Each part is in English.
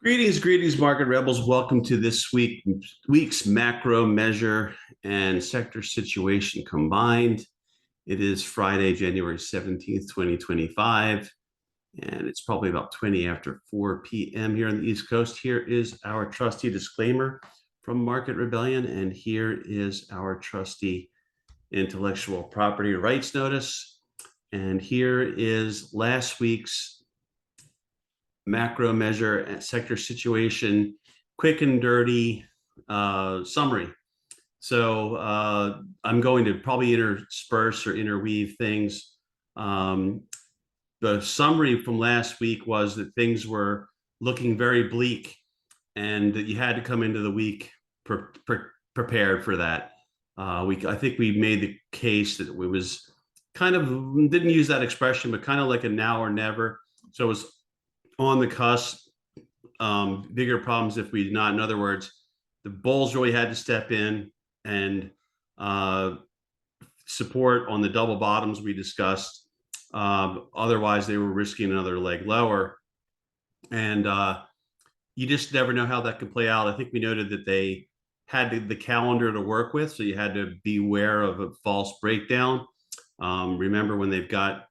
Greetings, market rebels. Welcome to this week's macro measure and sector situation combined. It is Friday, January 17th, 2025, and it's probably about 20 after 4 p.m. here on the East Coast. Here is our trusty disclaimer from Market Rebellion, and here is our trusty intellectual property rights notice. And here is last week's macro measure and sector situation, quick and dirty summary. So I'm going to probably intersperse or interweave things. The summary from last week was that things were looking very bleak and that you had to come into the week prepared for that. I think we made the case that it was kind of, didn't use that expression, but kind of like a now or never. So it was on the cusp, bigger problems if we did not. In other words, the bulls really had to step in and support on the double bottoms we discussed. Otherwise, they were risking another leg lower. And you just never know how that could play out. I think we noted that they had the calendar to work with, so you had to beware of a false breakdown. Remember when they've got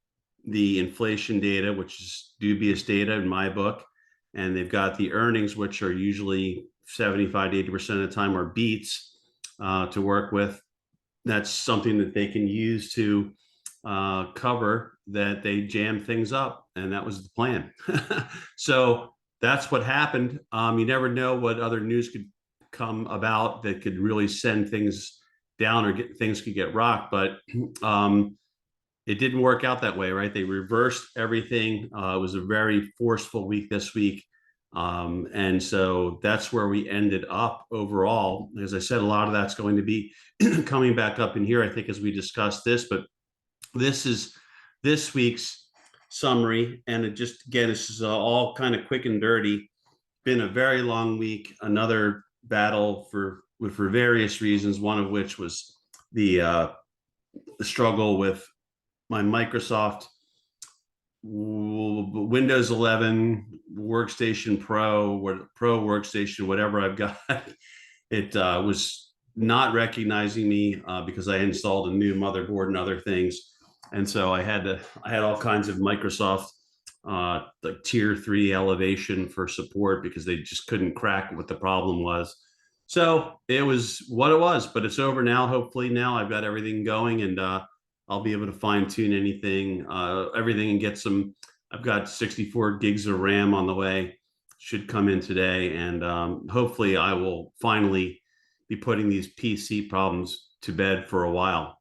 the inflation data, which is dubious data in my book, and they've got the earnings, which are usually 75 to 80% of the time are beats to work with. That's something that they can use to cover that they jam things up, and that was the plan. So that's what happened. You never know what other news could come about that could really send things down or things could get rocked, but it didn't work out that way, right? They reversed everything. It was a very forceful week this week. And so that's where we ended up overall. As I said, a lot of that's going to be coming back up in here, I think, as we discuss this, but this is this week's summary. And it just, again, this is all kind of quick and dirty. Been a very long week, another battle for various reasons, one of which was the struggle with my Microsoft Windows 11 workstation Pro workstation, whatever I've got. It was not recognizing me because I installed a new motherboard and other things. And so I had all kinds of Microsoft like tier 3 elevation for support because they just couldn't crack what the problem was. So it was what it was, but it's over now. Hopefully now I've got everything going, and I'll be able to fine tune everything and get some. I've got 64 gigs of RAM on the way, should come in today. And hopefully I will finally be putting these PC problems to bed for a while.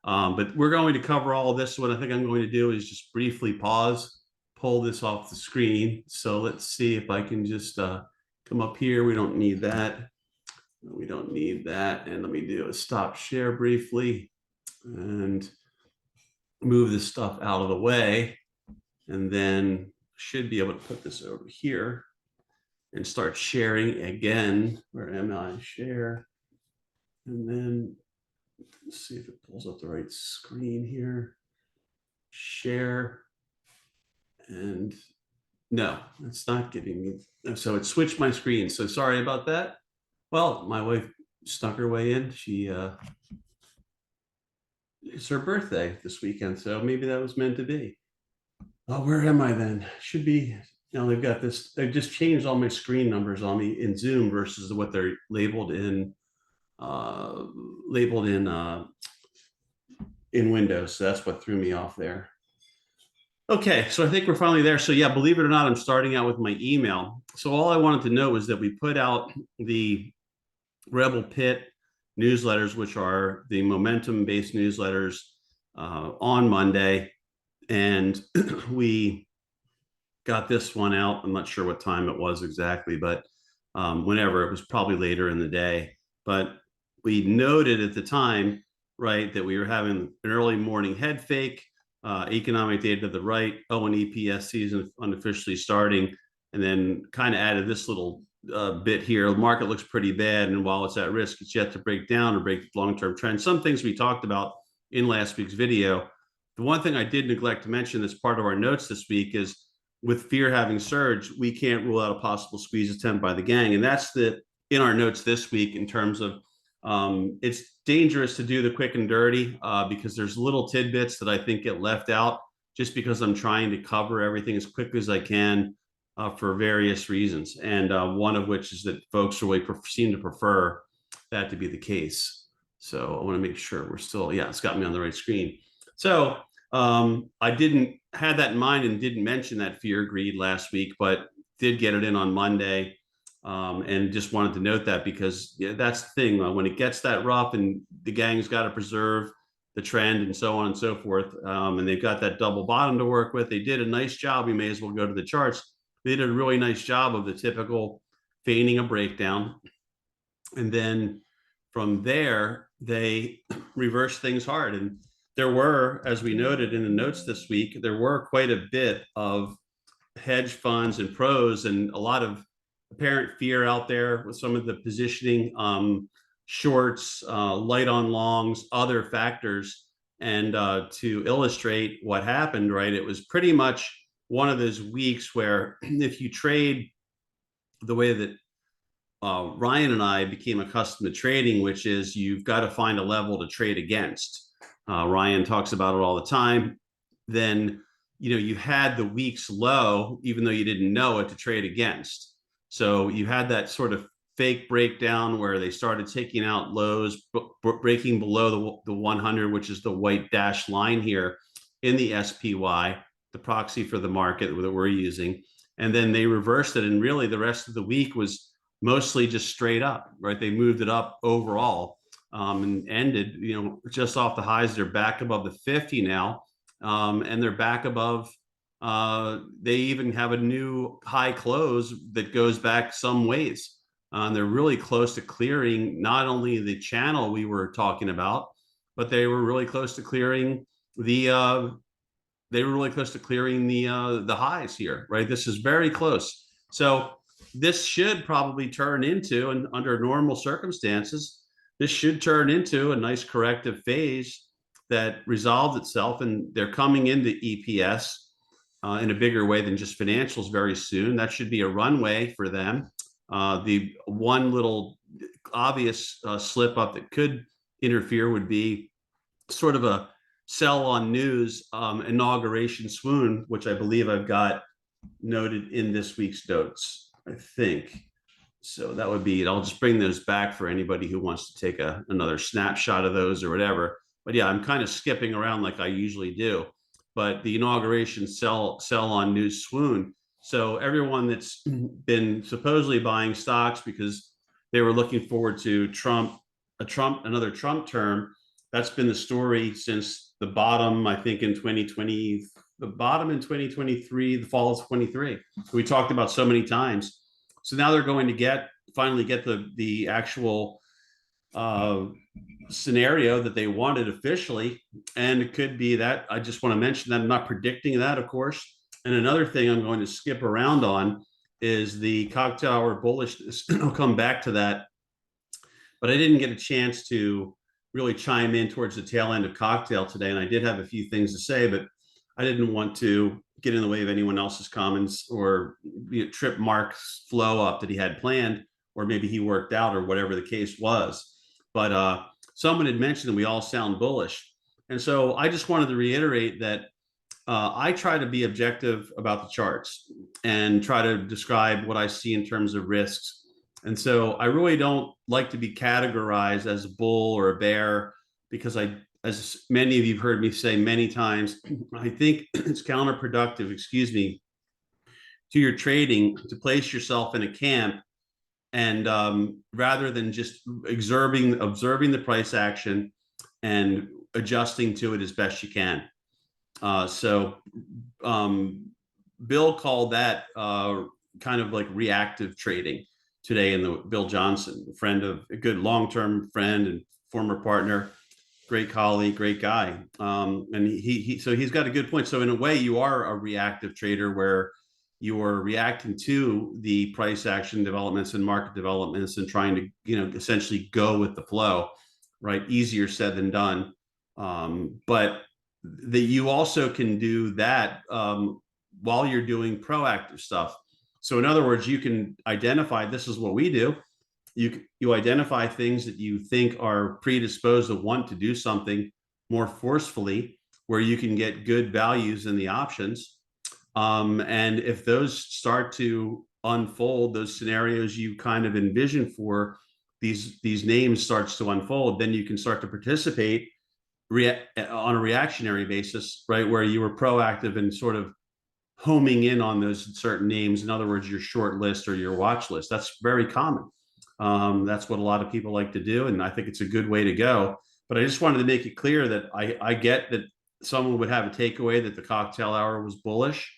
But we're going to cover all of this. What I think I'm going to do is just briefly pull this off the screen. So let's see if I can just come up here. We don't need that. We don't need that. And let me do a stop share briefly and move this stuff out of the way, and then should be able to put this over here and start sharing again. Where am I? Share. And then let's see if it pulls up the right screen here. Share. And no, it's not giving me. So it switched my screen. So sorry about that. Well, my wife snuck her way in. It's her birthday this weekend, so maybe that was meant to be. Oh, where am I then? Should be, they've got this, they've just changed all my screen numbers on me in Zoom versus what they're labeled in Windows. So that's what threw me off there. Okay, so I think we're finally there. So yeah, believe it or not, I'm starting out with my email. So all I wanted to know was that we put out the Rebel Pit newsletters, which are the momentum-based newsletters, on Monday, and we got this one out. I'm not sure what time it was exactly, but whenever, it was probably later in the day. But we noted at the time, right, that we were having an early morning head fake, economic data to the right, and EPS season unofficially starting, and then kind of added this little bit here. The market looks pretty bad, and while it's at risk, it's yet to break down or break long-term trends. Some things we talked about in last week's video. The one thing I did neglect to mention that's part of our notes this week is with fear having surged, we can't rule out a possible squeeze attempt by the gang. And that's in our notes this week in terms of it's dangerous to do the quick and dirty because there's little tidbits that I think get left out just because I'm trying to cover everything as quickly as I can for various reasons. And one of which is that folks really seem to prefer that to be the case. So I want to make sure we're still, yeah, it's got me on the right screen. So I didn't had that in mind and didn't mention that fear greed last week, but did get it in on Monday. And just wanted to note that because yeah, that's the thing. When it gets that rough and the gang's got to preserve the trend and so on and so forth, and they've got that double bottom to work with, they did a nice job. We may as well go to the charts. They did a really nice job of the typical feigning a breakdown. And then from there, they reversed things hard. And there were, as we noted in the notes this week, there were quite a bit of hedge funds and pros and a lot of apparent fear out there with some of the positioning, shorts, light on longs, other factors. And to illustrate what happened, right, it was pretty much one of those weeks where if you trade the way that Ryan and I became accustomed to trading, which is you've got to find a level to trade against. Ryan talks about it all the time. Then, you had the week's low, even though you didn't know it, to trade against. So you had that sort of fake breakdown where they started taking out lows, breaking below the 100, which is the white dashed line here in the SPY, the proxy for the market that we're using. And then they reversed it. And really the rest of the week was mostly just straight up, right? They moved it up overall and ended, just off the highs. They're back above the 50 now. And they're back above, they even have a new high close that goes back some ways. They're really close to clearing not only the channel we were talking about, but they were really close to clearing the highs here, right? This is very close. So this should probably turn into, and under normal circumstances, this should turn into a nice corrective phase that resolved itself, and they're coming into EPS in a bigger way than just financials very soon. That should be a runway for them. The one little obvious slip up that could interfere would be sort of a sell on news inauguration swoon, which I believe I've got noted in this week's notes, I think. So that would be it. I'll just bring those back for anybody who wants to take another snapshot of those or whatever. But yeah, I'm kind of skipping around like I usually do. But the inauguration sell on news swoon. So everyone that's been supposedly buying stocks because they were looking forward to another Trump term, that's been the story since the bottom, I think, in 2020, the bottom in 2023, the fall of 23. We talked about so many times. So now they're going to finally get the actual scenario that they wanted officially. And it could be that. I just want to mention that I'm not predicting that, of course. And another thing I'm going to skip around on is the cocktail hour bullishness. I'll come back to that. But I didn't get a chance to really chime in towards the tail end of cocktail today. And I did have a few things to say, but I didn't want to get in the way of anyone else's comments or trip Mark's flow up that he had planned, or maybe he worked out or whatever the case was. But someone had mentioned that we all sound bullish. And so I just wanted to reiterate that I try to be objective about the charts and try to describe what I see in terms of risks. And so I really don't like to be categorized as a bull or a bear because as many of you have heard me say many times, I think it's counterproductive, to your trading to place yourself in a camp and rather than just observing the price action and adjusting to it as best you can. So Bill called that kind of like reactive trading today in the Bill Johnson, a good long-term friend and former partner, great colleague, great guy. And so he's got a good point. So in a way, you are a reactive trader where you are reacting to the price action developments and market developments and trying to, essentially go with the flow, right? Easier said than done. But you also can do that while you're doing proactive stuff. So in other words, you can identify, this is what we do. You identify things that you think are predisposed to want to do something more forcefully, where you can get good values in the options. And if those start to unfold, those scenarios you kind of envision for these names starts to unfold, then you can start to participate on a reactionary basis, right? Where you were proactive and sort of homing in on those certain names. In other words, your short list or your watch list. That's very common. That's what a lot of people like to do, and I think it's a good way to go. But I just wanted to make it clear that I get that someone would have a takeaway that the cocktail hour was bullish,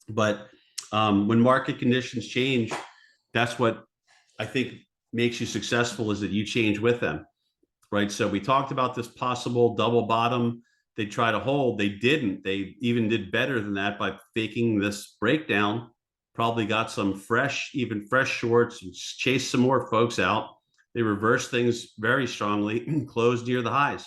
but when market conditions change, that's what I think makes you successful, is that you change with them, right? So we talked about this possible double bottom they try to hold. They didn't. They even did better than that by faking this breakdown. Probably got some fresh, even fresh shorts, and chased some more folks out. They reversed things very strongly and closed near the highs.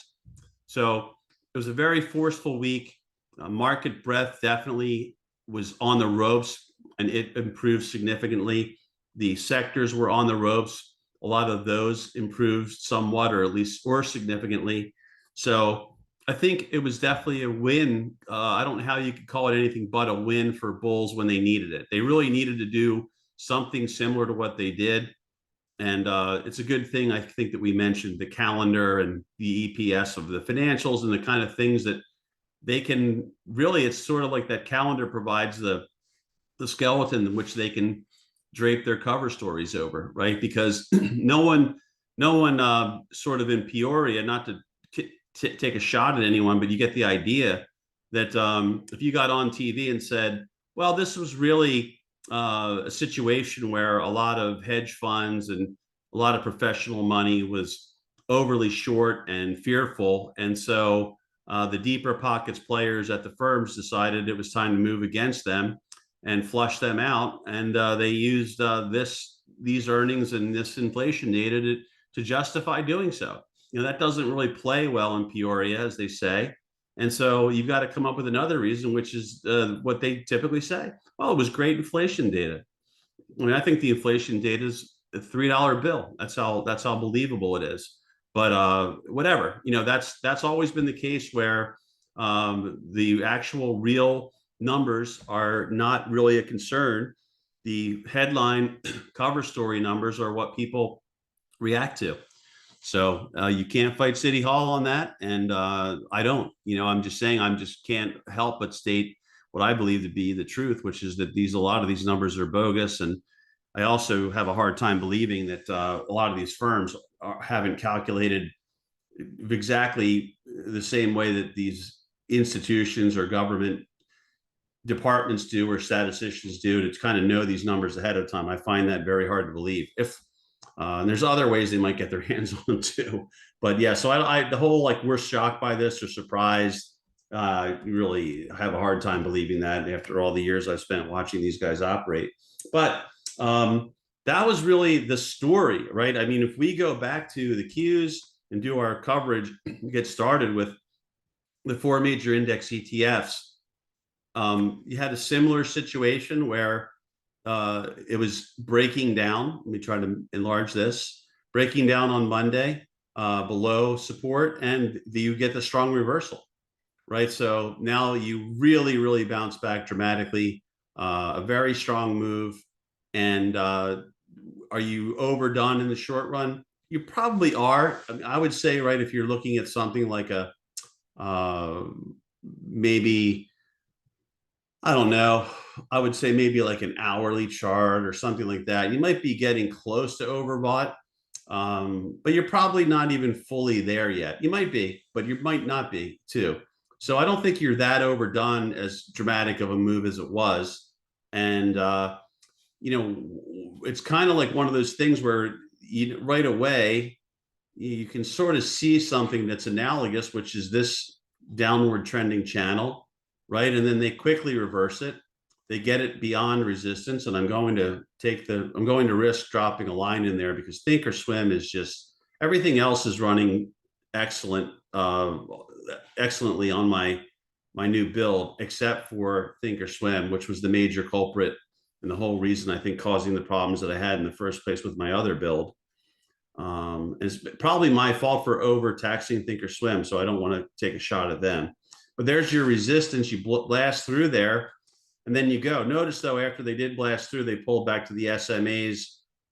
So it was a very forceful week. Market breadth definitely was on the ropes, and it improved significantly. The sectors were on the ropes. A lot of those improved somewhat, or at least, or significantly. So I think it was definitely a win. I don't know how you could call it anything but a win for bulls when they needed it. They really needed to do something similar to what they did. And it's a good thing, I think, that we mentioned the calendar and the EPS of the financials and the kind of things that they can really, it's sort of like that calendar provides the skeleton in which they can drape their cover stories over, right? Because no one sort of in Peoria, not to take a shot at anyone, but you get the idea that if you got on TV and said, well, this was really a situation where a lot of hedge funds and a lot of professional money was overly short and fearful. And so the deeper pockets players at the firms decided it was time to move against them and flush them out. And they used these earnings and this inflation data to justify doing so. That doesn't really play well in Peoria, as they say. And so you've got to come up with another reason, which is what they typically say. Well, it was great inflation data. I mean, I think the inflation data is a $3 bill. That's how believable it is. But whatever, that's always been the case, where the actual real numbers are not really a concern. The headline cover story numbers are what people react to. So you can't fight City Hall on that, and I don't. I'm just saying, I just can't help but state what I believe to be the truth, which is that a lot of these numbers are bogus, and I also have a hard time believing that a lot of these firms haven't calculated exactly the same way that these institutions or government departments do, or statisticians do, to kind of know these numbers ahead of time. I find that very hard to believe. And there's other ways they might get their hands on them too. But yeah, so the whole, like, we're shocked by this or surprised, you really have a hard time believing that after all the years I've spent watching these guys operate. But that was really the story, right? I mean, if we go back to the Qs and do our coverage, get started with the 4 major index ETFs, you had a similar situation where it was breaking down. Let me try to enlarge this. Breaking down on Monday below support, and you get the strong reversal, right? So now you really, really bounce back dramatically. A very strong move. And are you overdone in the short run? You probably are. I mean, I would say, right, if you're looking at something like a maybe, I don't know, I would say maybe like an hourly chart or something like that, you might be getting close to overbought, but you're probably not even fully there yet. You might be, but you might not be too. So I don't think you're that overdone, as dramatic of a move as it was. And it's kind of like one of those things where right away you can sort of see something that's analogous, which is this downward trending channel, right? And then they quickly reverse it. They get it beyond resistance, and I'm going to risk dropping a line in there, because think or swim is just, everything else is running excellently on my my new build, except for Thinkorswim, which was the major culprit and the whole reason I think causing the problems that I had in the first place with my other build. It's probably my fault for overtaxing Thinkorswim, so I don't want to take a shot at them. But there's your resistance. You blast through there, and then you go. Notice though, after they did blast through, they pulled back to the SMAs,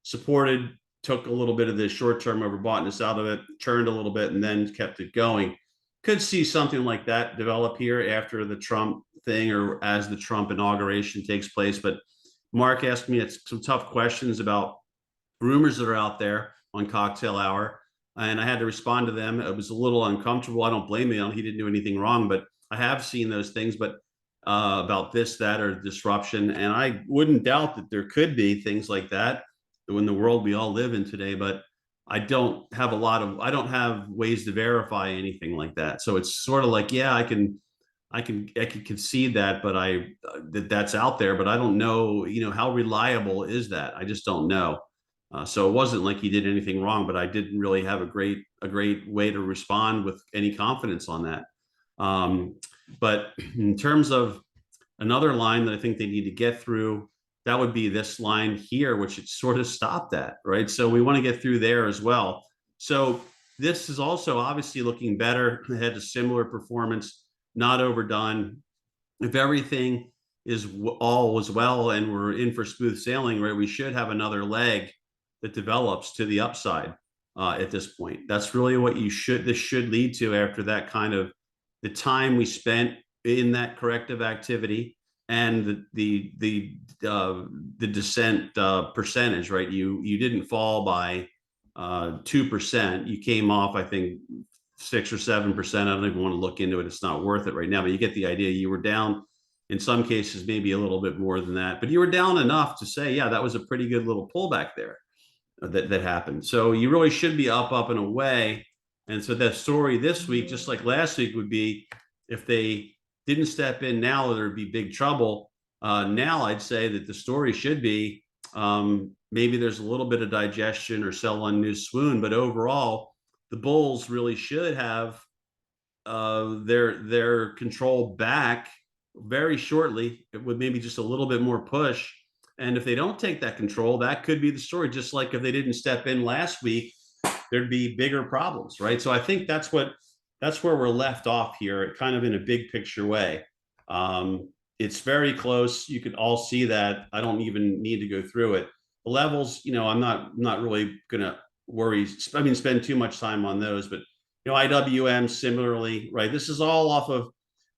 supported, took a little bit of the short-term overboughtness out of it, churned a little bit, and then kept it going. Could see something like that develop here after the Trump thing or as the Trump inauguration takes place. But Mark asked me some tough questions about rumors that are out there on Cocktail Hour, and I had to respond to them. It was a little uncomfortable. I don't blame him. He didn't do anything wrong, but I have seen those things, but about this, that, or disruption. And I wouldn't doubt that there could be things like that in the world we all live in today, but I don't have I don't have ways to verify anything like that. So it's sort of like, yeah, I can concede that, but that's out there, but I don't know, how reliable is that? I just don't know. So it wasn't like he did anything wrong, but I didn't really have a great way to respond with any confidence on that. But in terms of another line that I think they need to get through, that would be this line here, which it sort of stopped at, right? So we want to get through there as well. So this is also obviously looking better. It had a similar performance, not overdone. If everything is all was well and we're in for smooth sailing, right, we should have another leg that develops to the upside at this point. That's really what this should lead to after that kind of the time we spent in that corrective activity and the descent percentage, right? You didn't fall by 2%. You came off, I think, 6 or 7%. I don't even want to look into it. It's not worth it right now, but you get the idea. You were down in some cases, maybe a little bit more than that, but you were down enough to say, yeah, that was a pretty good little pullback there that happened. So you really should be up and away. And so that story this week, just like last week, would be if they didn't step in now, there'd be big trouble. Now I'd say that the story should be maybe there's a little bit of digestion or sell on new swoon, but overall, the bulls really should have their control back very shortly with maybe just a little bit more push. And if they don't take that control, that could be the story. Just like if they didn't step in last week, there'd be bigger problems, right? So I think that's where we're left off here, kind of in a big picture way. It's very close. You can all see that. I don't even need to go through it. The levels, I'm not really gonna spend too much time on those, but IWM similarly, right? This is all off of.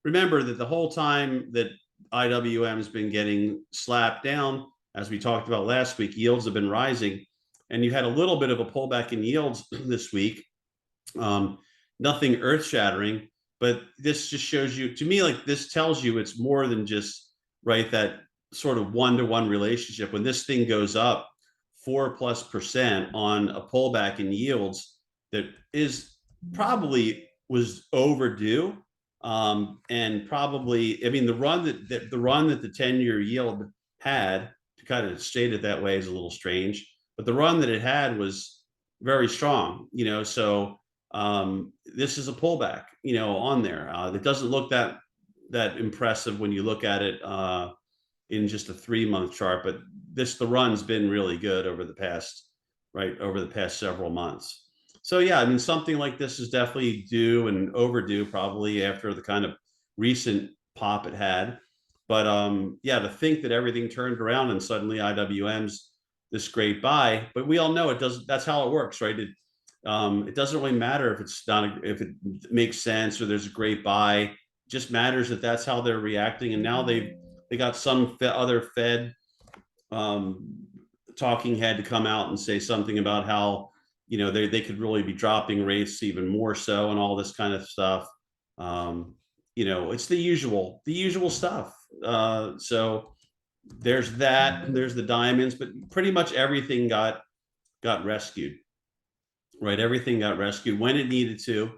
Remember that the whole time that IWM has been getting slapped down, as we talked about last week, yields have been rising, and you had a little bit of a pullback in yields this week. Nothing earth-shattering, but this just shows you, to me, like this tells you it's more than just right that sort of one-to-one relationship. When this thing goes up 4+% on a pullback in yields, that is probably was overdue. And probably, I mean, the run that the 10-year yield had, to kind of state it that way, is a little strange, but the run that it had was very strong, so this is a pullback, on there. It doesn't look that impressive when you look at it in just a 3-month chart, but the run's been really good over the past several months. So yeah, I mean, something like this is definitely due and overdue, probably after the kind of recent pop it had. But yeah, to think that everything turned around and suddenly IWM's this great buy, but we all know it doesn't. That's how it works, right? It doesn't really matter if it makes sense or there's a great buy. It just matters that that's how they're reacting. And now they got some other Fed talking head to come out and say something about how they could really be dropping rates even more so and all this kind of stuff. It's the usual stuff. So there's that. There's the diamonds, but pretty much everything got rescued. Right, everything got rescued when it needed to,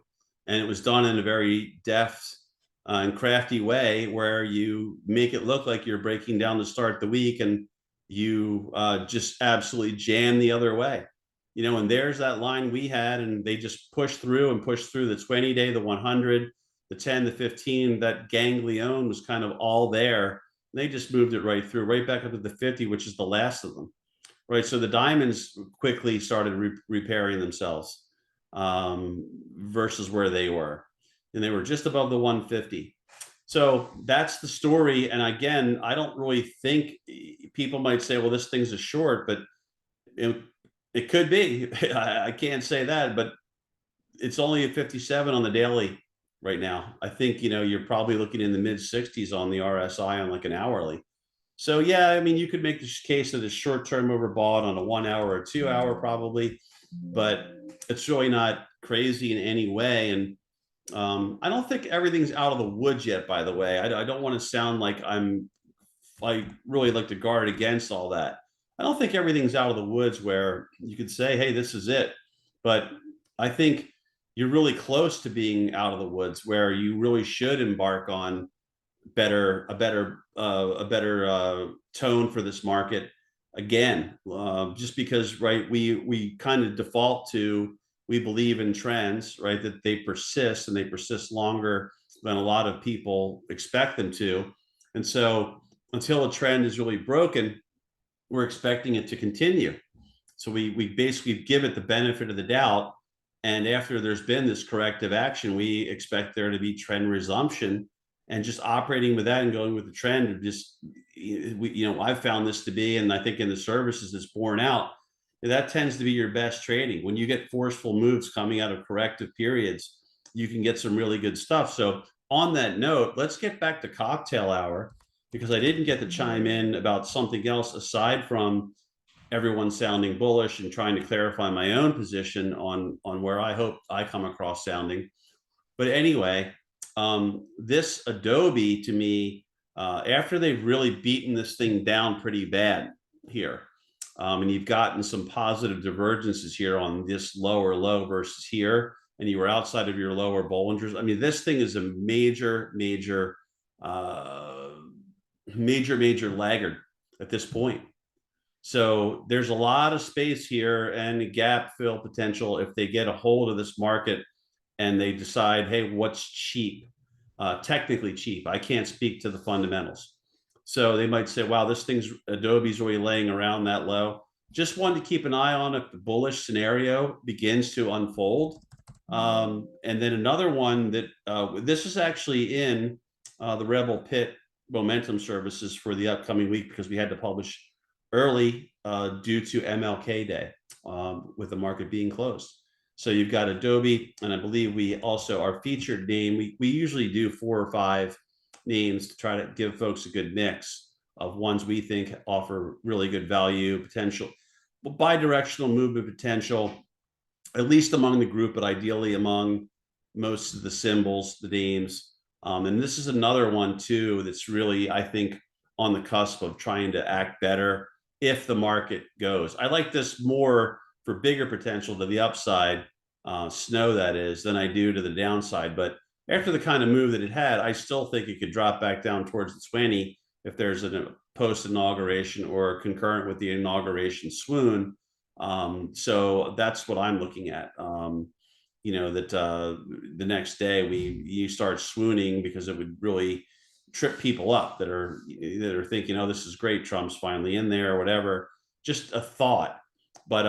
and it was done in a very deft and crafty way where you make it look like you're breaking down to start the week, and you just absolutely jam the other way. And there's that line we had, and they just pushed through the 20-day, the 100, the 10, the 15, that ganglion was kind of all there. They just moved it right through, right back up to the 50, which is the last of them. Right. So the diamonds quickly started repairing themselves versus where they were. And they were just above the 150. So that's the story. And again, I don't really think people might say, well, this thing's a short, but it, it could be. I can't say that, but it's only at 57 on the daily right now. I think, you're probably looking in the mid 60s on the RSI on like an hourly. So yeah, I mean, you could make the case that it's short-term overbought on a 1 hour or 2 hour probably, but it's really not crazy in any way. And I don't think everything's out of the woods yet, by the way. I don't want to sound like I really like to guard against all that. I don't think everything's out of the woods where you could say, hey, this is it. But I think you're really close to being out of the woods where you really should embark on a better tone for this market again, just because, right, we kind of default to, we believe in trends, right, that they persist and they persist longer than a lot of people expect them to. And so until a trend is really broken, we're expecting it to continue. So we basically give it the benefit of the doubt. And after there's been this corrective action, we expect there to be trend resumption, and just operating with that and going with the trend of just, I've found this to be, and I think in the services it's borne out, that tends to be your best trading. When you get forceful moves coming out of corrective periods, you can get some really good stuff. So on that note, let's get back to cocktail hour, because I didn't get to chime in about something else aside from everyone sounding bullish and trying to clarify my own position on where I hope I come across sounding. But anyway, this Adobe to me, after they've really beaten this thing down pretty bad here, and you've gotten some positive divergences here on this lower low versus here, and you were outside of your lower Bollingers. I mean, this thing is a major laggard at this point. So there's a lot of space here and a gap fill potential if they get a hold of this market and they decide, hey, what's cheap? Technically cheap. I can't speak to the fundamentals. So they might say, wow, this thing's, Adobe's really laying around that low. Just wanted to keep an eye on if the bullish scenario begins to unfold. And then another one that this is actually in the Rebel Pit momentum services for the upcoming week, because we had to publish early due to MLK Day with the market being closed. So you've got Adobe, and I believe we also, our featured name, we usually do 4 or 5 names to try to give folks a good mix of ones we think offer really good value potential, bi-directional movement potential, at least among the group, but ideally among most of the symbols, the names. And this is another one too that's really, I think, on the cusp of trying to act better if the market goes. I like this more for bigger potential to the upside, snow that is, than I do to the downside. But after the kind of move that it had, I still think it could drop back down towards the 20 if there's a post-inauguration or concurrent with the inauguration swoon. So that's what I'm looking at. That the next day you start swooning, because it would really trip people up that are thinking, oh, this is great, Trump's finally in there or whatever. Just a thought. But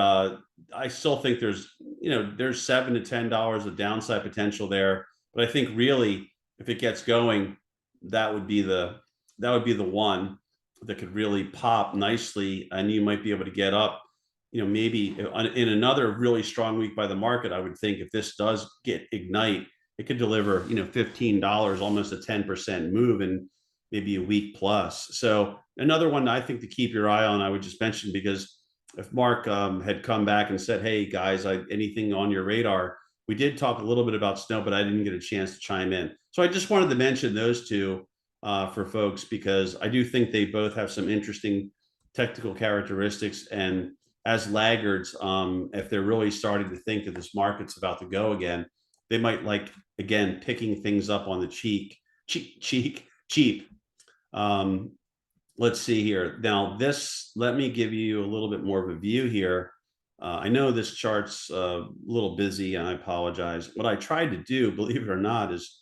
I still think there's $7 to $10 of downside potential there. But I think really, if it gets going, that would be the one that could really pop nicely, and you might be able to get up. Maybe in another really strong week by the market, I would think if this does get ignite, it could deliver, $15, almost a 10% move in maybe a week plus. So another one I think to keep your eye on, I would just mention, because if Mark had come back and said, hey guys, anything on your radar, we did talk a little bit about snow, but I didn't get a chance to chime in. So I just wanted to mention those two for folks, because I do think they both have some interesting technical characteristics. And as laggards, if they're really starting to think that this market's about to go again, they might like, again, picking things up on the cheap. Let's see here. Now let me give you a little bit more of a view here. I know this chart's a little busy, and I apologize. What I tried to do, believe it or not, is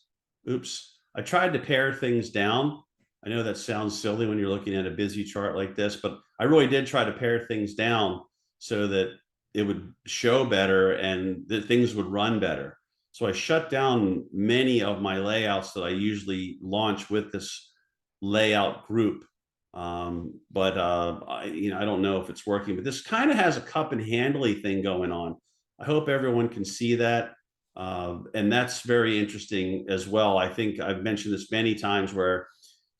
Oops. I tried to pare things down. I know that sounds silly when you're looking at a busy chart like this, but I really did try to pare things down so that it would show better and that things would run better. So I shut down many of my layouts that I usually launch with this layout group. But I don't know if it's working, but this kind of has a cup and handley thing going on. I hope everyone can see that. And that's very interesting as well. I think I've mentioned this many times where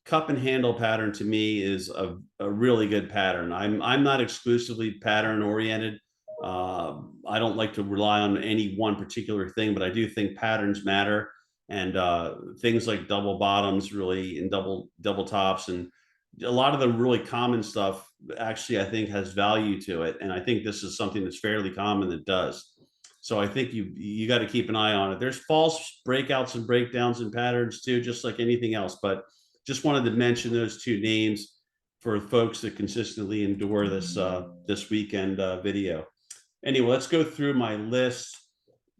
cup and handle pattern to me is a really good pattern. I'm not exclusively pattern oriented. I don't like to rely on any one particular thing, but I do think patterns matter. And things like double bottoms, really, and double tops, and a lot of the really common stuff actually I think has value to it. And I think this is something that's fairly common that does. So I think you got to keep an eye on it. There's false breakouts and breakdowns and patterns too, just like anything else. But just wanted to mention those two names for folks that consistently endure this weekend video. Anyway, let's go through my list.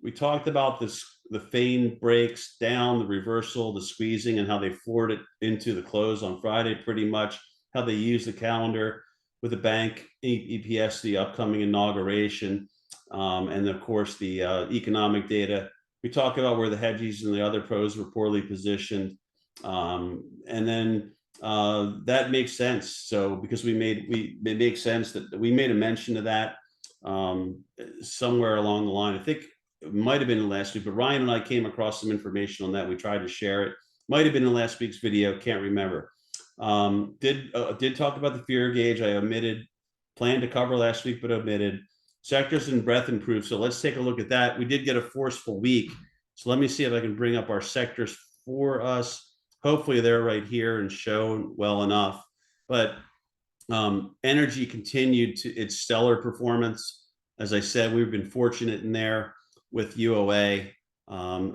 We talked about the feigned breaks down, the reversal, the squeezing, and how they floored it into the close on Friday, pretty much how they use the calendar with the bank EPS, the upcoming inauguration, and of course the economic data. We talk about where the hedgies and the other pros were poorly positioned, and then that makes sense. So because it makes sense that we made a mention of that somewhere along the line. I think it might have been in last week, but Ryan and I came across some information on that. We tried to share it. Might have been in last week's video. Can't remember. Did talk about the fear gauge. I omitted. Planned to cover last week, but omitted. Sectors and breadth improved. So let's take a look at that. We did get a forceful week. So let me see if I can bring up our sectors for us. Hopefully they're right here and shown well enough. But energy continued to its stellar performance. As I said, we've been fortunate in there with UOA.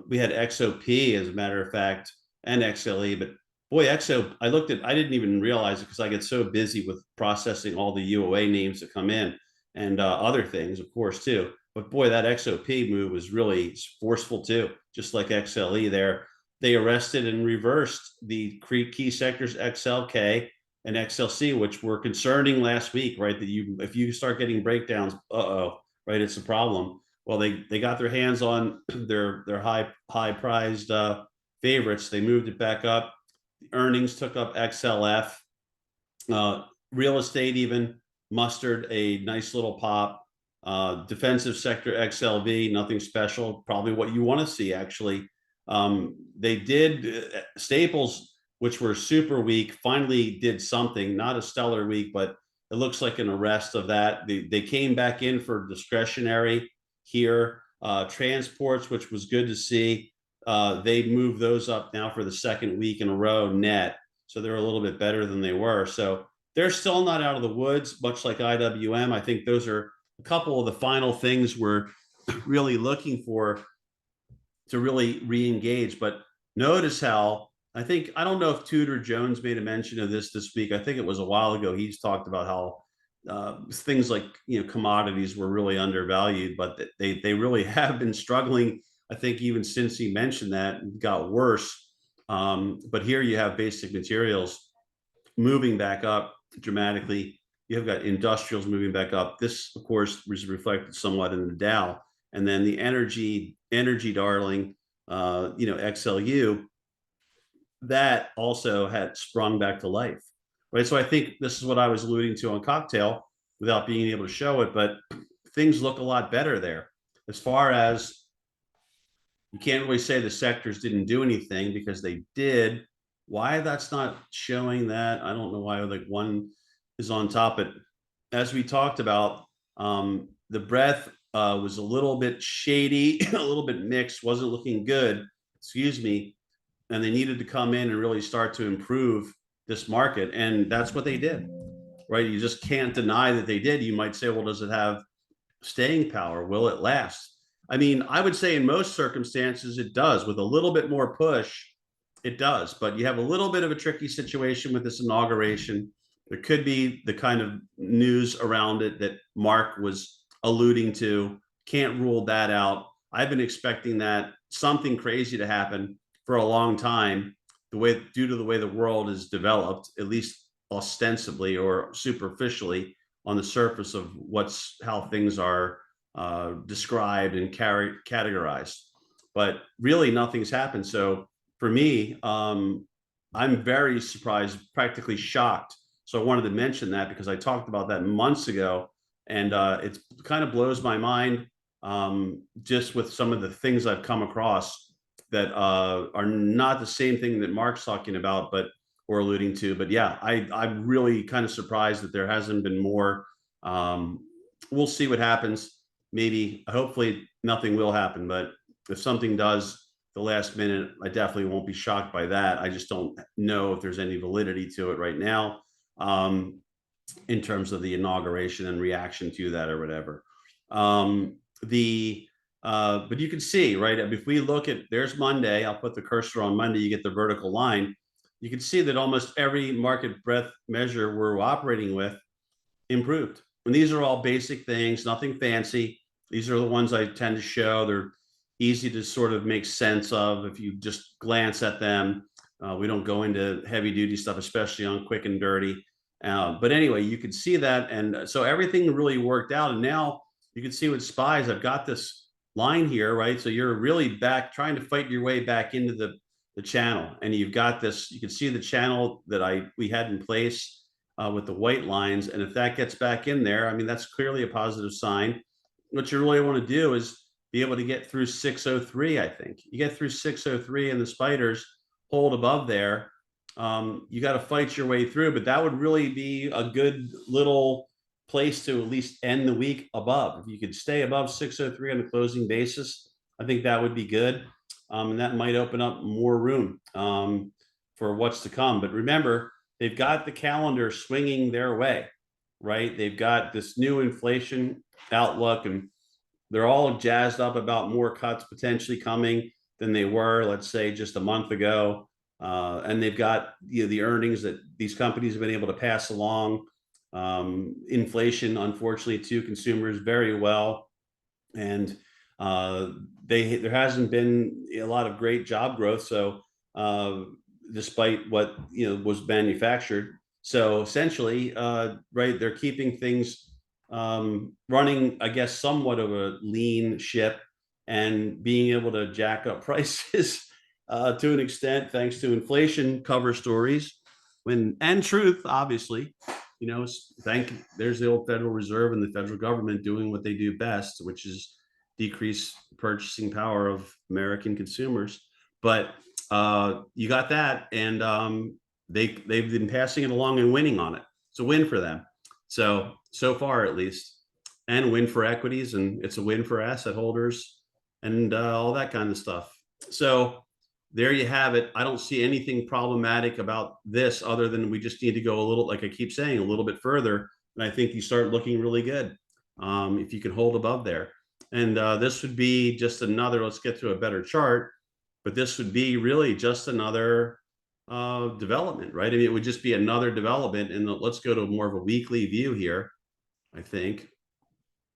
We had XOP, as a matter of fact, and XLE, but boy, I didn't even realize it because I get so busy with processing all the UOA names that come in and other things, of course, too. But boy, that XOP move was really forceful too, just like XLE there. They arrested and reversed the key sectors XLK and XLC, which were concerning last week, right? That if you start getting breakdowns, right, it's a problem. Well, they got their hands on their high prized favorites. They moved it back up. The earnings took up XLF. Real estate even mustered a nice little pop. Defensive sector XLV, nothing special. Probably what you want to see actually. They did staples, which were super weak, finally did something. Not a stellar week, but it looks like an arrest of that. They came back in for discretionary here. Transports, which was good to see. They moved those up now for the second week in a row net. So they're a little bit better than they were. So they're still not out of the woods, much like IWM. I think those are a couple of the final things we're really looking for to really re-engage. But notice how I don't know if Tudor Jones made a mention of this week. I think it was a while ago. He's talked about how things like commodities were really undervalued, but they really have been struggling. I think even since he mentioned that, it got worse. But here you have basic materials moving back up dramatically. You have got industrials moving back up. This, of course, was reflected somewhat in the Dow, and then the energy darling, XLU, that also had sprung back to life, right? So I think this is what I was alluding to on Cocktail without being able to show it, but things look a lot better there. As far as you can't really say the sectors didn't do anything because they did. Why that's not showing that, I don't know why like one is on top. But as we talked about, the breadth was a little bit shady, a little bit mixed, wasn't looking good, excuse me. And they needed to come in and really start to improve this market. And that's what they did, right? You just can't deny that they did. You might say, well, does it have staying power? Will it last? I mean, I would say in most circumstances, it does. With a little bit more push, it does. But you have a little bit of a tricky situation with this inauguration. There could be the kind of news around it that Mark was alluding to. Can't rule that out. I've been expecting that something crazy to happen for a long time, the way due to the way the world is developed, at least ostensibly or superficially on the surface of how things are described and categorized. But really, nothing's happened. So for me, I'm very surprised, practically shocked. So I wanted to mention that because I talked about that months ago, and it kind of blows my mind just with some of the things I've come across that are not the same thing that Mark's talking about, but or alluding to. But yeah, I'm really kind of surprised that there hasn't been more. Um, we'll see what happens. Maybe, hopefully, nothing will happen. But if something does, the last minute, I definitely won't be shocked by that. I just don't know if there's any validity to it right now, in terms of the inauguration and reaction to that or whatever. The But you can see, right? If we look at, there's Monday, I'll put the cursor on Monday, you get the vertical line. You can see that almost every market breadth measure we're operating with improved. And these are all basic things, nothing fancy. These are the ones I tend to show. They're easy to sort of make sense of if you just glance at them. We don't go into heavy duty stuff, especially on quick and dirty. But anyway, you can see that. And so everything really worked out. And now you can see with SPYs, I've got this line here, right? So you're really back trying to fight your way back into the channel. And you've got this, you can see the channel that we had in place with the white lines. And if that gets back in there, I mean, that's clearly a positive sign. What you really want to do is be able to get through 603, I think. You get through 603 and the spiders hold above there. You got to fight your way through, but that would really be a good little place to at least end the week above. If you could stay above 603 on a closing basis, I think that would be good. And that might open up more room for what's to come. But remember, they've got the calendar swinging their way, right? They've got this new inflation outlook, and they're all jazzed up about more cuts potentially coming than they were, let's say, just a month ago. And they've got the earnings that these companies have been able to pass along. Inflation, unfortunately, to consumers very well. And there hasn't been a lot of great job growth. So despite what was manufactured, so essentially, right, they're keeping things running, I guess, somewhat of a lean ship and being able to jack up prices to an extent, thanks to inflation cover stories, and truth, obviously. There's the old Federal Reserve and the federal government doing what they do best, which is decrease purchasing power of American consumers. But you got that, and they've been passing it along and winning on it. It's a win for them. So far, at least, and a win for equities, and it's a win for asset holders, and all that kind of stuff. So there you have it. I don't see anything problematic about this other than we just need to go a little, like I keep saying, a little bit further. And I think you start looking really good if you can hold above there. And this would be just another, let's get to a better chart, but this would be really just another development, right? I mean, it would just be another development. And let's go to more of a weekly view here. I think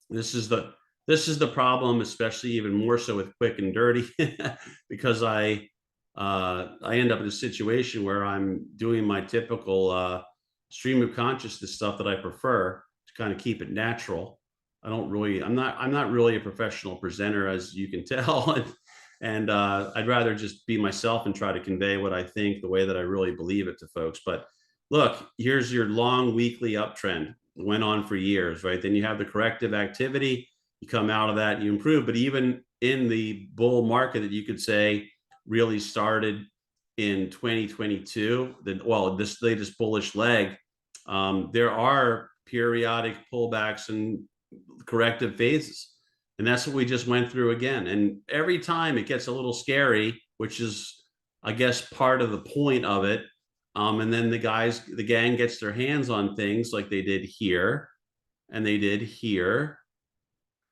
this is the problem, especially even more so with quick and dirty, because I end up in a situation where I'm doing my typical stream of consciousness stuff that I prefer to kind of keep it natural. I'm not really a professional presenter, as you can tell. And I'd rather just be myself and try to convey what I think the way that I really believe it to folks. But look, here's your long weekly uptrend. It went on for years, right? Then you have the corrective activity. You come out of that, you improve. But even in the bull market that you could say really started in 2022, this latest bullish leg, there are periodic pullbacks and corrective phases. And that's what we just went through again. And every time it gets a little scary, which is, I guess, part of the point of it. And then the gang gets their hands on things like they did here and they did here,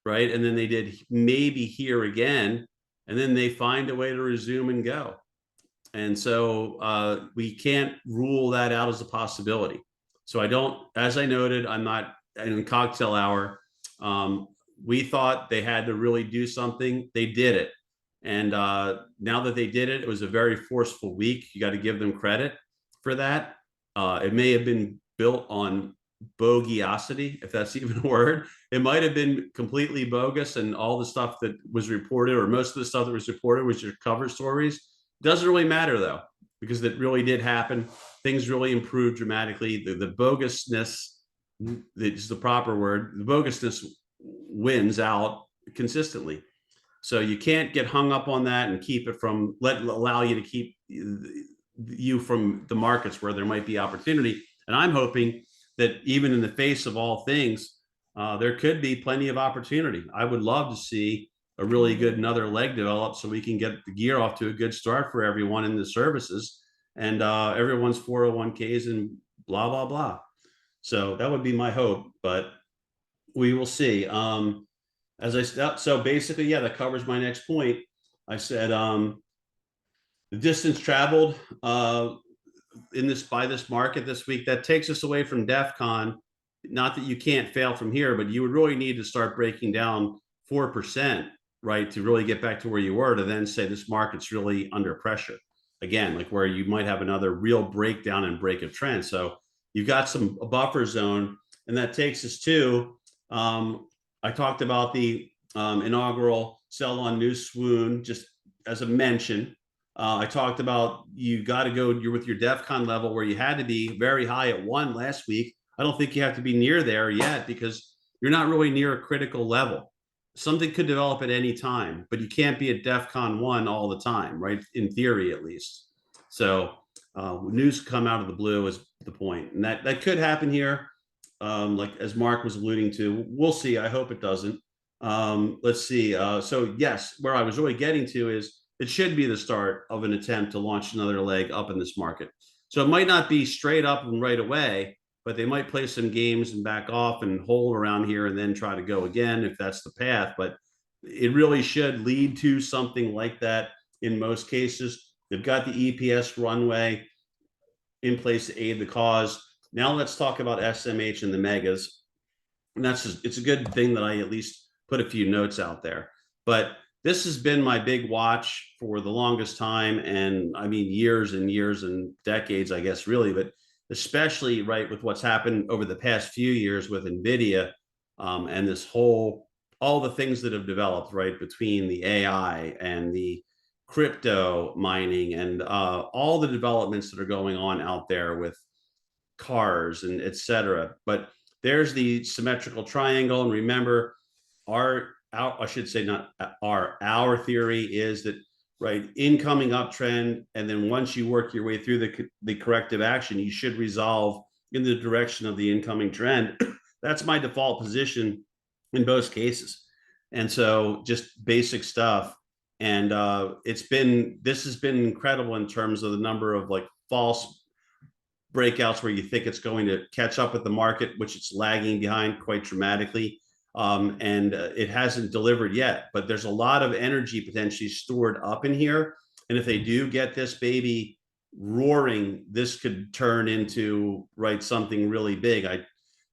right? And then they did maybe here again, and then they find a way to resume and go. And so we can't rule that out as a possibility. So as I noted, I'm not in cocktail hour. We thought they had to really do something. They did it. And now that they did it, it was a very forceful week. You got to give them credit for that. It may have been built on bogiosity, if that's even a word. It might have been completely bogus, and all the stuff that was reported, or most of the stuff that was reported, was your cover stories. Doesn't really matter though, because it really did happen. Things really improved dramatically. The bogusness is the proper word. The bogusness wins out consistently. So you can't get hung up on that and keep it from allow you to keep you from the markets where there might be opportunity. And I'm hoping that even in the face of all things, there could be plenty of opportunity. I would love to see a really good another leg develop so we can get the gear off to a good start for everyone in the services and everyone's 401ks and blah blah blah. So that would be my hope, but we will see. As I so basically, yeah, that covers my next point. I said the distance traveled in this by this market this week, that takes us away from DEF CON. Not that you can't fail from here, but you would really need to start breaking down 4%, right, to really get back to where you were, to then say this market's really under pressure again, like where you might have another real breakdown and break of trend. So you've got some a buffer zone, and that takes us to I talked about the inaugural sell on new swoon just as a mention. I talked about you got to go. You're with your DEF CON level where you had to be very high at 1 last week. I don't think you have to be near there yet because you're not really near a critical level. Something could develop at any time, but you can't be at DEF CON 1 all the time, right? In theory, at least. So news come out of the blue is the point, and that could happen here. Like as Mark was alluding to, we'll see. I hope it doesn't. Let's see. So yes, where I was really getting to is it should be the start of an attempt to launch another leg up in this market. So it might not be straight up and right away, but they might play some games and back off and hold around here and then try to go again if that's the path. But it really should lead to something like that in most cases. They've got the EPS runway in place to aid the cause. Now let's talk about SMH and the megas. And that's just, it's a good thing that I at least put a few notes out there. But this has been my big watch for the longest time. And I mean, years and years and decades, I guess, really, but especially right with what's happened over the past few years with NVIDIA and this whole, all the things that have developed, right, between the AI and the crypto mining and all the developments that are going on out there with cars and etc. But there's the symmetrical triangle. And remember, our I should say not our theory is that right incoming uptrend, and then once you work your way through the corrective action, you should resolve in the direction of the incoming trend. That's my default position in both cases. And so just basic stuff. And this has been incredible in terms of the number of like false breakouts where you think it's going to catch up with the market, which it's lagging behind quite dramatically. And it hasn't delivered yet, but there's a lot of energy potentially stored up in here. And if they do get this baby roaring, this could turn into right something really big. I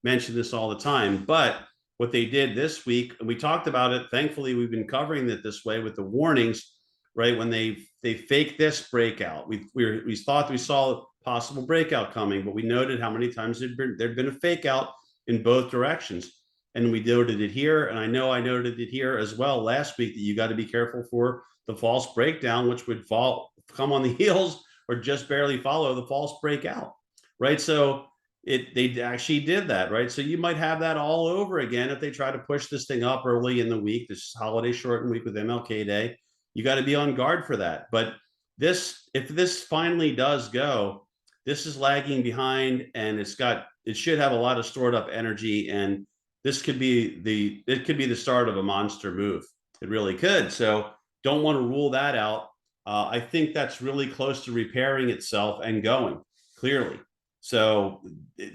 mention this all the time, but what they did this week, and we talked about it, thankfully we've been covering it this way with the warnings, right? When they faked this breakout, we thought we saw possible breakout coming, but we noted how many times there'd been a fake out in both directions. And we noted it here, and I know I noted it here as well last week, that you got to be careful for the false breakdown, which would come on the heels or just barely follow the false breakout, right? So they actually did that, right? So you might have that all over again if they try to push this thing up early in the week, this holiday shortened week with MLK Day. You got to be on guard for that. But if this finally does go, this is lagging behind, and it should have a lot of stored up energy, and this could be the start of a monster move. It really could. So don't want to rule that out. I think that's really close to repairing itself and going clearly. So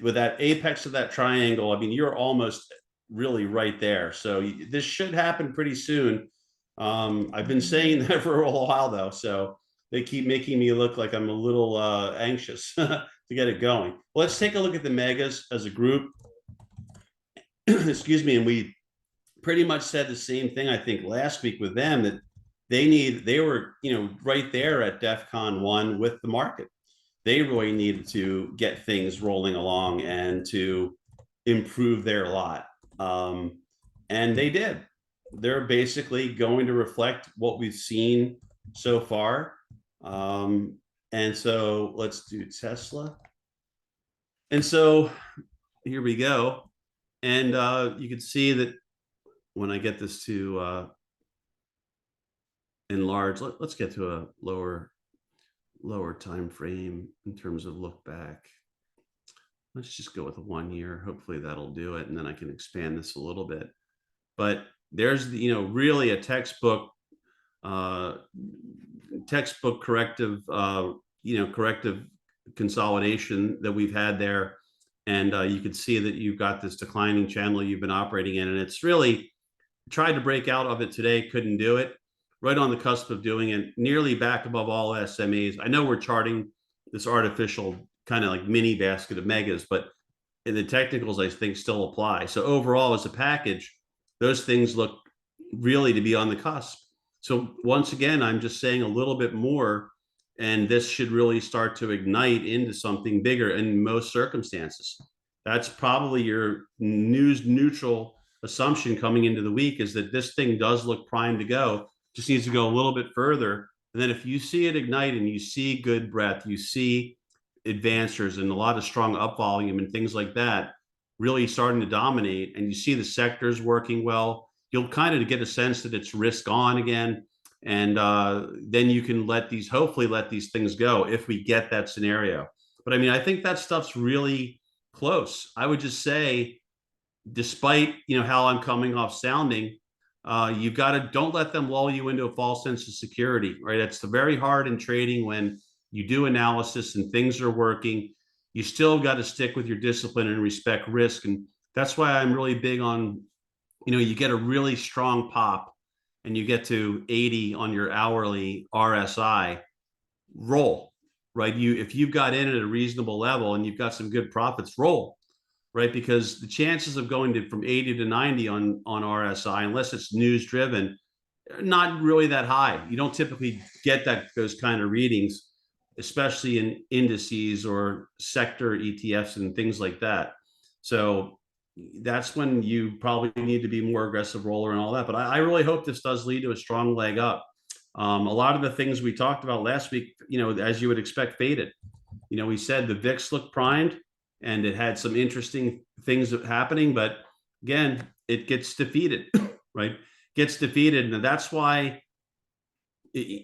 with that apex of that triangle, I mean, you're almost really right there. So this should happen pretty soon. I've been saying that for a while though, so they keep making me look like I'm a little anxious to get it going. Well, let's take a look at the megas as a group. Excuse me. And we pretty much said the same thing, I think, last week with them, that they were, right there at DEFCON 1 with the market. They really needed to get things rolling along and to improve their lot. And they did. They're basically going to reflect what we've seen so far. And so let's do Tesla. And so here we go. And you can see that when I get this to enlarge, let's get to a lower time frame in terms of look back. Let's just go with 1 year. Hopefully that'll do it. And then I can expand this a little bit. But there's, really a textbook corrective, corrective consolidation that we've had there. And you can see that you've got this declining channel you've been operating in. And it's really tried to break out of it today, couldn't do it. Right on the cusp of doing it, nearly back above all SMAs. I know we're charting this artificial kind of like mini basket of megas, but in the technicals, I think still apply. So overall, as a package, those things look really to be on the cusp. So once again, I'm just saying a little bit more, and this should really start to ignite into something bigger in most circumstances. That's probably your news neutral assumption coming into the week, is that this thing does look primed to go, just needs to go a little bit further. And then if you see it ignite and you see good breadth, you see advancers and a lot of strong up volume and things like that really starting to dominate, and you see the sectors working well, you'll kind of get a sense that it's risk on again. And then you can hopefully let these things go if we get that scenario. But I mean, I think that stuff's really close. I would just say, despite, how I'm coming off sounding, you've got to, don't let them lull you into a false sense of security, right? It's very hard in trading when you do analysis and things are working. You still got to stick with your discipline and respect risk. And that's why I'm really big on, you get a really strong pop and you get to 80 on your hourly RSI, roll, right? If you've got in at a reasonable level and you've got some good profits, roll, right? Because the chances of going from 80 to 90 on RSI, unless it's news driven, not really that high. You don't typically get those kind of readings, especially in indices or sector ETFs and things like that. So that's when you probably need to be more aggressive roller and all that. But I really hope this does lead to a strong leg up. A lot of the things we talked about last week, as you would expect, faded. We said the VIX looked primed and it had some interesting things happening, but again, it gets defeated, right? Gets defeated. And that's why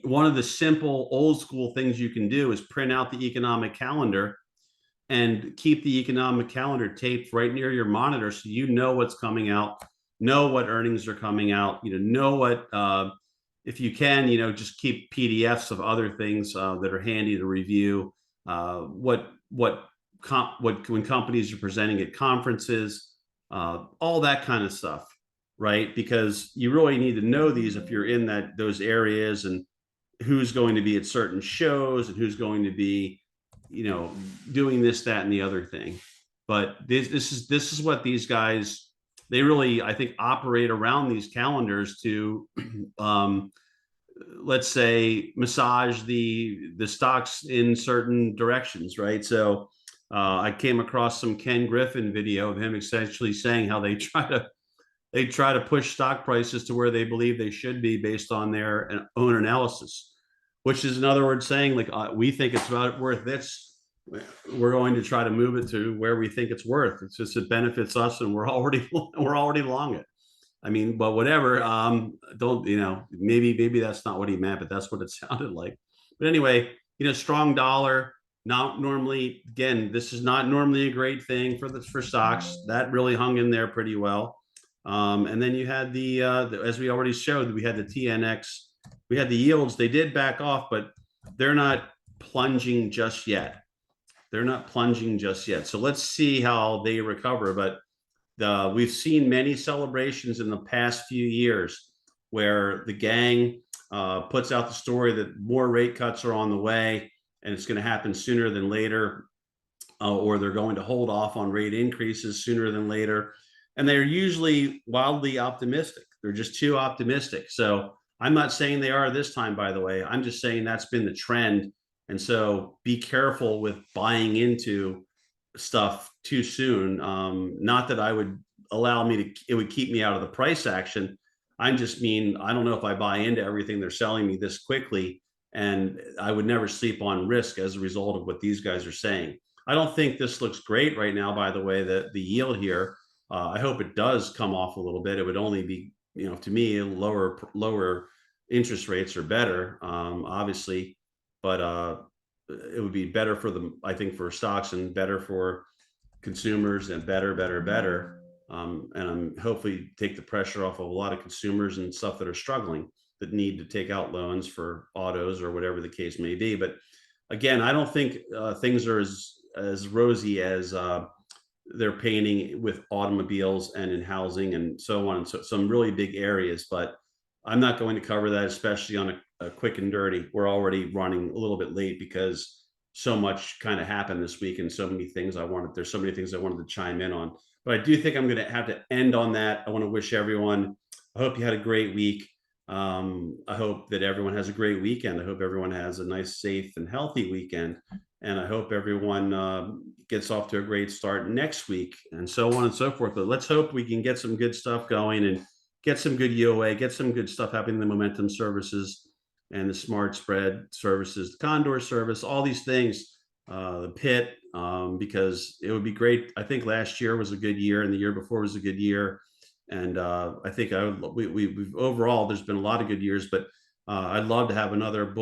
one of the simple old school things you can do is print out the economic calendar and keep the economic calendar taped right near your monitor, so you know what's coming out, know what earnings are coming out, know what, if you can, just keep PDFs of other things that are handy to review, when companies are presenting at conferences, all that kind of stuff, right? Because you really need to know these if you're in those areas, and who's going to be at certain shows and who's going to be, doing this, that, and the other thing. But this is what these guys, they really, I think, operate around these calendars to, let's say, massage the stocks in certain directions, right? So I came across some Ken Griffin video of him essentially saying how they try to push stock prices to where they believe they should be based on their own analysis, which is, in other words, saying, like, we think it's about worth this. We're going to try to move it to where we think it's worth. It's just, it benefits us, and we're already long it. I mean, but whatever. Don't, maybe that's not what he meant, but that's what it sounded like. But anyway, strong dollar. Not normally, again, this is not normally a great thing for stocks. That really hung in there pretty well. And then you had as we already showed, we had the TNX. We had the yields. They did back off, but they're not plunging just yet. So let's see how they recover. But we've seen many celebrations in the past few years where the gang puts out the story that more rate cuts are on the way, and it's going to happen sooner than later, or they're going to hold off on rate increases sooner than later. And they're usually wildly optimistic. They're just too optimistic. So I'm not saying they are this time, by the way. I'm just saying that's been the trend. And so be careful with buying into stuff too soon. Not that I would allow me to, it would keep me out of the price action. I just mean, I don't know if I buy into everything they're selling me this quickly, and I would never sleep on risk as a result of what these guys are saying. I don't think this looks great right now, by the way, that the yield here, I hope it does come off a little bit. It would only be, to me, lower interest rates are better, obviously, but it would be better for them, I think, for stocks, and better for consumers, and better. And I'm hopefully take the pressure off of a lot of consumers and stuff that are struggling, that need to take out loans for autos or whatever the case may be. But again, I don't think things are as rosy as they're painting with automobiles and in housing and so on. So some really big areas, but I'm not going to cover that, especially on a quick and dirty. We're already running a little bit late because so much kind of happened this week, and so many things there's so many things I wanted to chime in on. But I do think I'm going to have to end on that. I want to wish everyone, I hope you had a great week. I hope that everyone has a great weekend. I hope everyone has a nice, safe, and healthy weekend. And I hope everyone gets off to a great start next week, and so on and so forth. But let's hope we can get some good stuff going, and get some good UOA, get some good stuff happening in the momentum services and the smart spread services, the Condor service, all these things, the pit, because it would be great. I think last year was a good year, and the year before was a good year. And I think we've overall, there's been a lot of good years, but I'd love to have another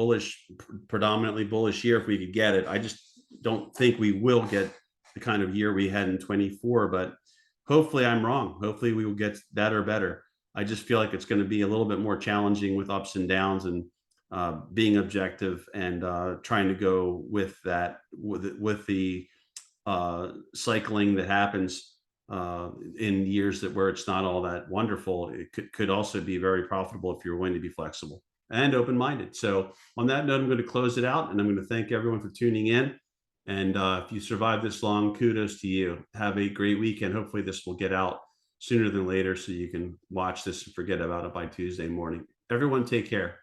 predominantly bullish year if we could get it. I just don't think we will get the kind of year we had in 24, but hopefully I'm wrong. Hopefully we will get that or better. I just feel like it's going to be a little bit more challenging with ups and downs, and being objective, and trying to go with that, with the cycling that happens in years that where it's not all that wonderful. It could also be very profitable if you're willing to be flexible and open-minded. So on that note, I'm going to close it out, and I'm going to thank everyone for tuning in. And if you survived this long, kudos to you. Have a great weekend. Hopefully this will get out sooner than later, so you can watch this and forget about it by Tuesday morning. Everyone take care.